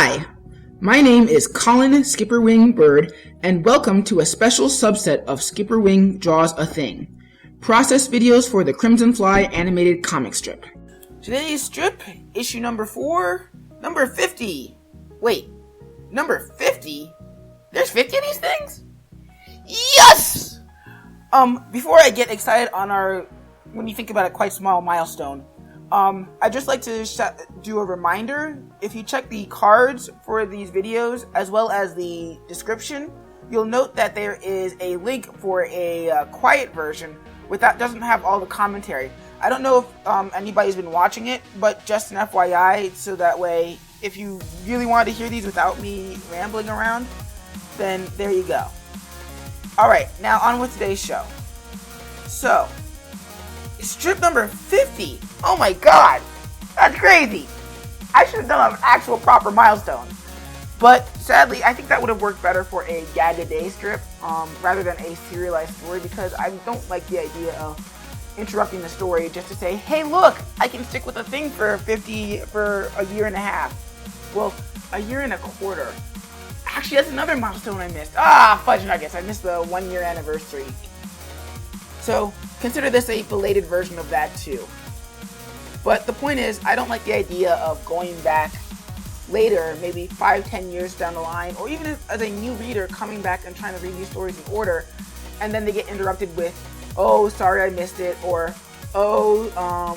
Hi, my name is Colin SkipperWing Bird, and welcome to a special subset of SkipperWing Draws a Thing, process videos for the Crimson Fly animated comic strip. Today's strip, issue number 4, number 50. Wait, number 50? There's 50 of these things? Yes! Before I get excited on our, when you think about it, quite small milestone, I'd just like to do a reminder. If you check the cards for these videos, as well as the description, you'll note that there is a link for a quiet version that doesn't have all the commentary. I don't know if anybody's been watching it, but just an FYI, so that way, if you really wanted to hear these without me rambling around, then there you go. Alright, now on with today's show. So, strip number 50. Oh my god, that's crazy. I should have done an actual proper milestone. But sadly, I think that would have worked better for a gag-a-day strip rather than a serialized story, because I don't like the idea of interrupting the story just to say, hey look, I can stick with a thing for a year and a half. Well, a year and a quarter. Actually, that's another milestone I missed. Fudge nuggets, I missed the 1 year anniversary. So, consider this a belated version of that too. But the point is, I don't like the idea of going back later, maybe 5-10 years down the line, or even as a new reader coming back and trying to read these stories in order, and then they get interrupted with, oh, sorry I missed it, or, oh,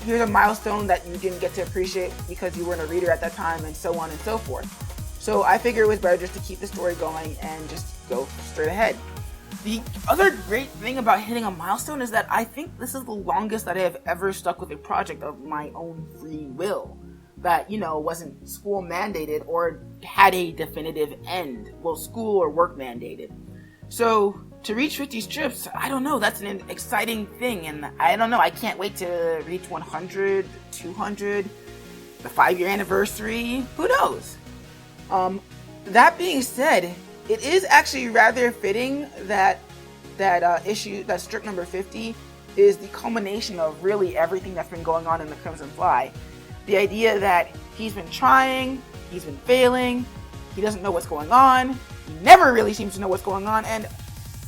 here's a milestone that you didn't get to appreciate because you weren't a reader at that time, and so on and so forth. So I figure it was better just to keep the story going and just go straight ahead. The other great thing about hitting a milestone is that I think this is the longest that I have ever stuck with a project of my own free will. That, wasn't school mandated or had a definitive end. Well, school or work mandated. So, to reach 50 strips, I don't know, that's an exciting thing. And I don't know, I can't wait to reach 100, 200, the 5-year anniversary, who knows? That being said, it is actually rather fitting that strip number 50 is the culmination of really everything that's been going on in the Crimson Fly. The idea that he's been trying, he's been failing, he doesn't know what's going on, he never really seems to know what's going on, and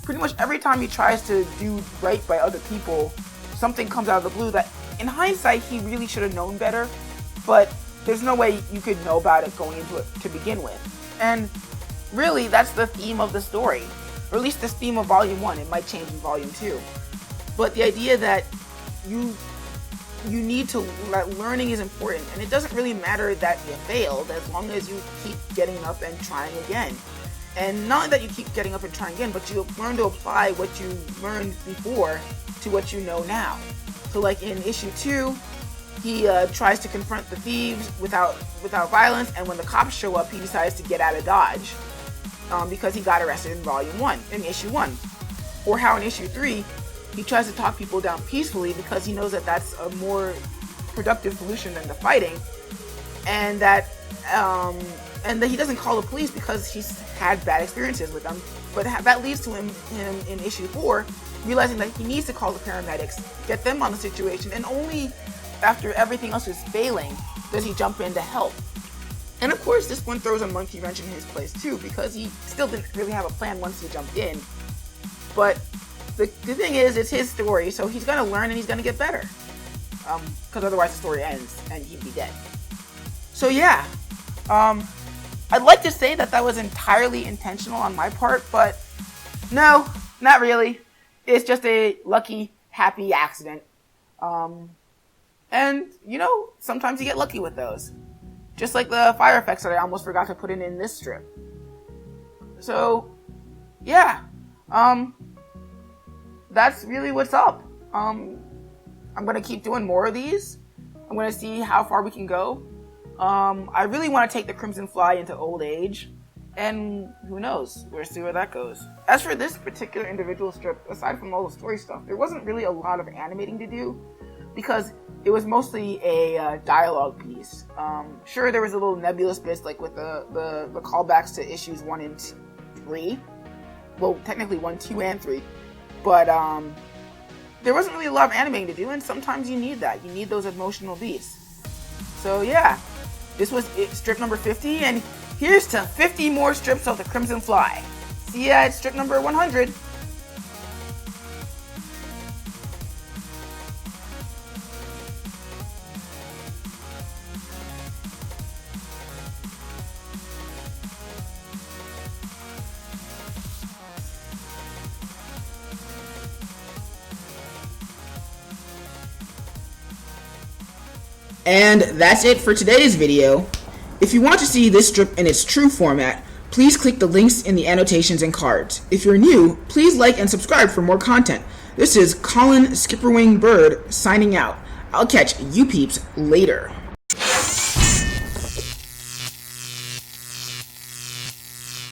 pretty much every time he tries to do right by other people, something comes out of the blue that, in hindsight, he really should have known better, but there's no way you could know about it going into it to begin with. And really, that's the theme of the story, or at least the theme of Volume 1. It might change in Volume 2. But the idea that you need to, that learning is important, and it doesn't really matter that you failed as long as you keep getting up and trying again. And not that you keep getting up and trying again, but you learn to apply what you learned before to what you know now. So like in issue 2, he tries to confront the thieves without violence, and when the cops show up, he decides to get out of Dodge because he got arrested in issue 1. Or how in issue 3, he tries to talk people down peacefully because he knows that that's a more productive solution than the fighting, and that he doesn't call the police because he's had bad experiences with them. But that leads to him in issue 4 realizing that he needs to call the paramedics, get them on the situation, and only after everything else is failing does he jump in to help. And of course, this one throws a monkey wrench in his place too, because he still didn't really have a plan once he jumped in. But the thing is, it's his story, so he's gonna learn and he's gonna get better. Because otherwise the story ends and he'd be dead. So yeah, I'd like to say that was entirely intentional on my part, but no, not really. It's just a lucky, happy accident. And, sometimes you get lucky with those. Just like the fire effects that I almost forgot to put in this strip. So, yeah. That's really what's up. I'm going to keep doing more of these. I'm going to see how far we can go. I really want to take the Crimson Fly into old age. And who knows? We'll see where that goes. As for this particular individual strip, aside from all the story stuff, there wasn't really a lot of animating to do, because it was mostly a dialogue piece. Sure, there was a little nebulous bits, like with the callbacks to issues 1 and 3. Well, technically 1, 2, and 3. But there wasn't really a lot of animating to do, and sometimes you need that. You need those emotional beats. So yeah, This was strip number 50, and here's to 50 more strips of the Crimson Fly. See ya at strip number 100. And that's it for today's video. If you want to see this strip in its true format, please click the links in the annotations and cards. If you're new, please like and subscribe for more content. This is Colin SkipperWing Bird signing out. I'll catch you peeps later.